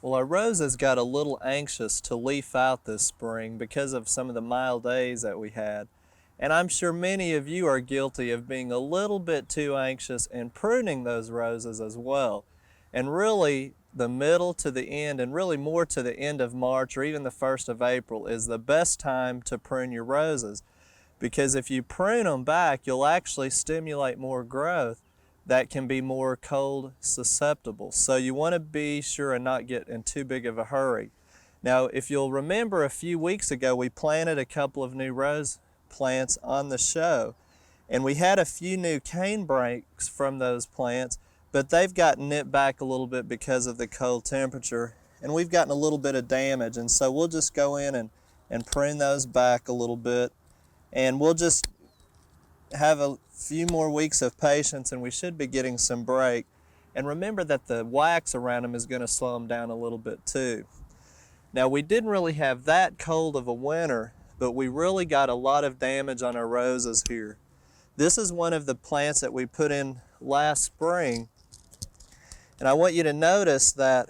Well, our roses got a little anxious to leaf out this spring because of some of the mild days that we had. And I'm sure many of you are guilty of being a little bit too anxious and pruning those roses as well. And really, the middle to the end, and really more to the end of March or even the 1st of April, is the best time to prune your roses. Because if you prune them back, you'll actually stimulate more growth that can be more cold susceptible. So you want to be sure and not get in too big of a hurry. Now, if you'll remember, a few weeks ago we planted a couple of new rose plants on the show, and we had a few new cane breaks from those plants, but they've gotten nipped back a little bit because of the cold temperature, and we've gotten a little bit of damage. And so we'll just go in and prune those back a little bit, and we'll just have a few more weeks of patience and we should be getting some break. And remember that the wax around them is going to slow them down a little bit too. Now, we didn't really have that cold of a winter, but we really got a lot of damage on our roses here. This is one of the plants that we put in last spring, and I want you to notice that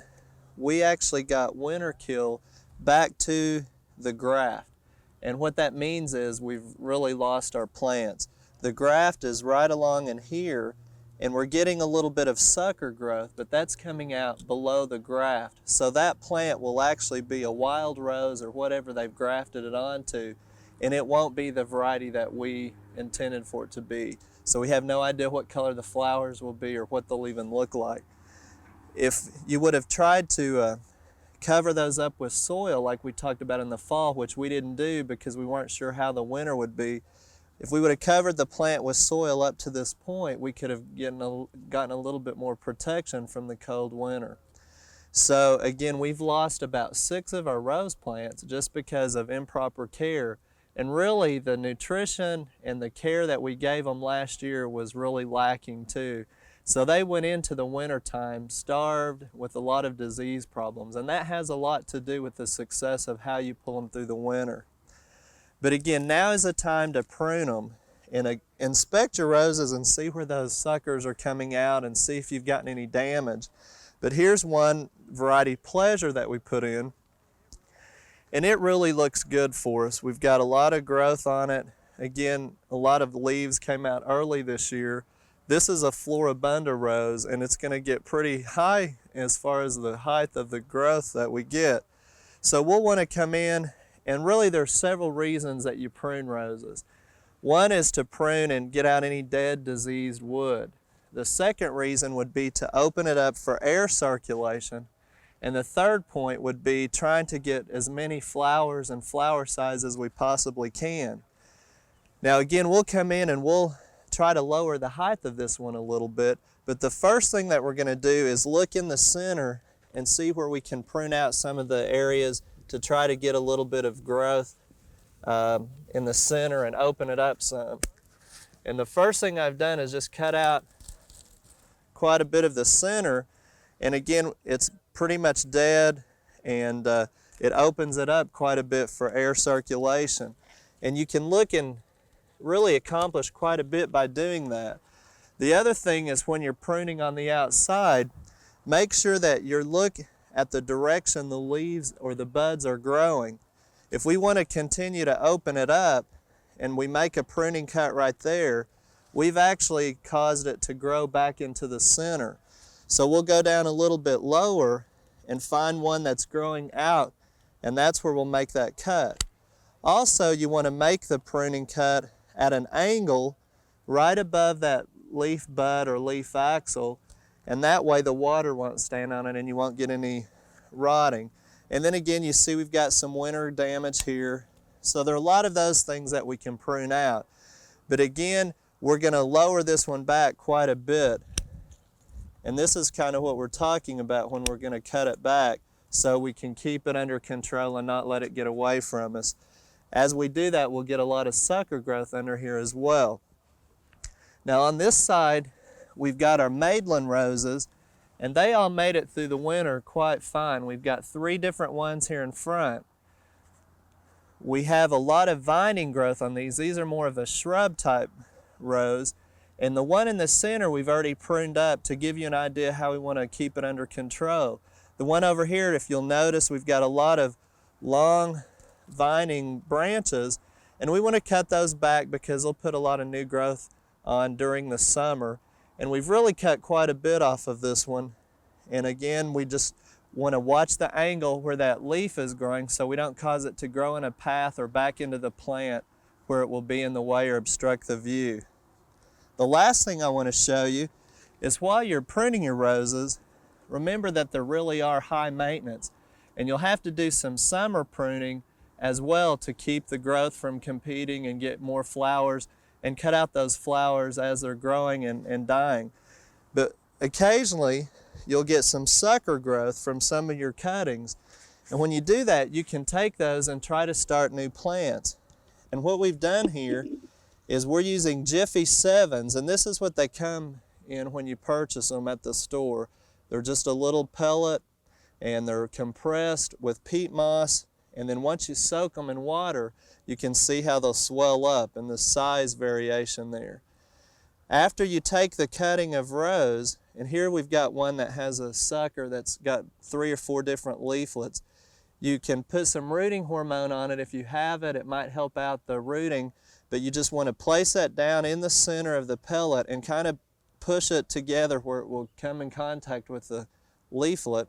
we actually got winter kill back to the graft. And what that means is we've really lost our plants. The graft is right along in here, and we're getting a little bit of sucker growth, but that's coming out below the graft. So that plant will actually be a wild rose or whatever they've grafted it onto, and it won't be the variety that we intended for it to be. So we have no idea what color the flowers will be or what they'll even look like. If you would have tried to cover those up with soil like we talked about in the fall, which we didn't do because we weren't sure how the winter would be, if we would have covered the plant with soil up to this point, we could have gotten a little bit more protection from the cold winter. So again, we've lost about 6 of our rose plants just because of improper care. And really, the nutrition and the care that we gave them last year was really lacking too. So they went into the winter time starved with a lot of disease problems. And that has a lot to do with the success of how you pull them through the winter. But again, now is the time to prune them and inspect your roses and see where those suckers are coming out and see if you've gotten any damage. But here's one variety, Pleasure, that we put in, and it really looks good for us. We've got a lot of growth on it. Again, a lot of leaves came out early this year. This is a Floribunda rose, and it's going to get pretty high as far as the height of the growth that we get. So we'll want to come in. And really, there's several reasons that you prune roses. One is to prune and get out any dead, diseased wood. The second reason would be to open it up for air circulation. And the third point would be trying to get as many flowers and flower sizes as we possibly can. Now again, we'll come in and we'll try to lower the height of this one a little bit. But the first thing that we're going to do is look in the center and see where we can prune out some of the areas to try to get a little bit of growth in the center and open it up some. And the first thing I've done is just cut out quite a bit of the center, and again, it's pretty much dead, and it opens it up quite a bit for air circulation. And you can look and really accomplish quite a bit by doing that. The other thing is, when you're pruning on the outside, make sure that you look at the direction the leaves or the buds are growing. If we want to continue to open it up and we make a pruning cut right there, we've actually caused it to grow back into the center. So we'll go down a little bit lower and find one that's growing out, and that's where we'll make that cut. Also, you want to make the pruning cut at an angle right above that leaf bud or leaf axil, and that way the water won't stand on it and you won't get any rotting. And then again, you see we've got some winter damage here. So there are a lot of those things that we can prune out. But again, we're going to lower this one back quite a bit. And this is kind of what we're talking about when we're going to cut it back, so we can keep it under control and not let it get away from us. As we do that, we'll get a lot of sucker growth under here as well. Now on this side, we've got our Maitland roses, and they all made it through the winter quite fine. We've got 3 different ones here in front. We have a lot of vining growth on these. These are more of a shrub type rose. And the one in the center we've already pruned up to give you an idea how we want to keep it under control. The one over here, if you'll notice, we've got a lot of long vining branches, and we want to cut those back because they'll put a lot of new growth on during the summer. And we've really cut quite a bit off of this one. And again, we just want to watch the angle where that leaf is growing so we don't cause it to grow in a path or back into the plant where it will be in the way or obstruct the view. The last thing I want to show you is while you're pruning your roses, remember that they really are high maintenance, and you'll have to do some summer pruning as well to keep the growth from competing and get more flowers and cut out those flowers as they're growing and dying. But occasionally you'll get some sucker growth from some of your cuttings, and when you do that, you can take those and try to start new plants. And what we've done here is we're using Jiffy 7s, and this is what they come in when you purchase them at the store. They're just a little pellet, and they're compressed with peat moss, and then once you soak them in water, you can see how they'll swell up and the size variation there. After you take the cutting of rose, and here we've got one that has a sucker that's got 3 or 4 different leaflets, you can put some rooting hormone on it. If you have it, it might help out the rooting, but you just want to place that down in the center of the pellet and kind of push it together where it will come in contact with the leaflet.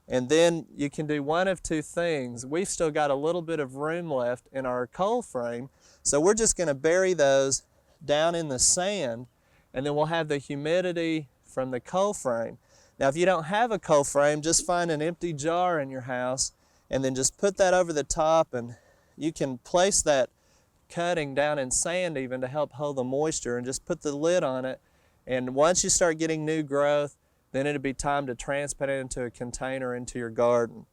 And then you can do one of two things. We've still got a little bit of room left in our coal frame, so we're just going to bury those down in the sand, and then we'll have the humidity from the coal frame. Now, if you don't have a coal frame, just find an empty jar in your house and then just put that over the top, and you can place that cutting down in sand even to help hold the moisture, and just put the lid on it. And once you start getting new growth, then it'll be time to transplant it into a container into your garden.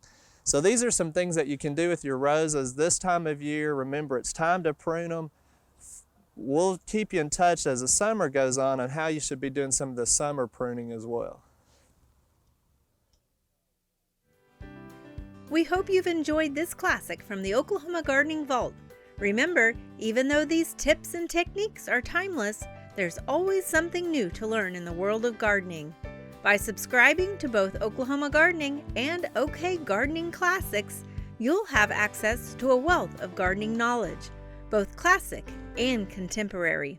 So these are some things that you can do with your roses this time of year. Remember, it's time to prune them. We'll keep you in touch as the summer goes on how you should be doing some of the summer pruning as well. We hope you've enjoyed this classic from the Oklahoma Gardening Vault. Remember, even though these tips and techniques are timeless, there's always something new to learn in the world of gardening. By subscribing to both Oklahoma Gardening and OK Gardening Classics, you'll have access to a wealth of gardening knowledge, both classic and contemporary.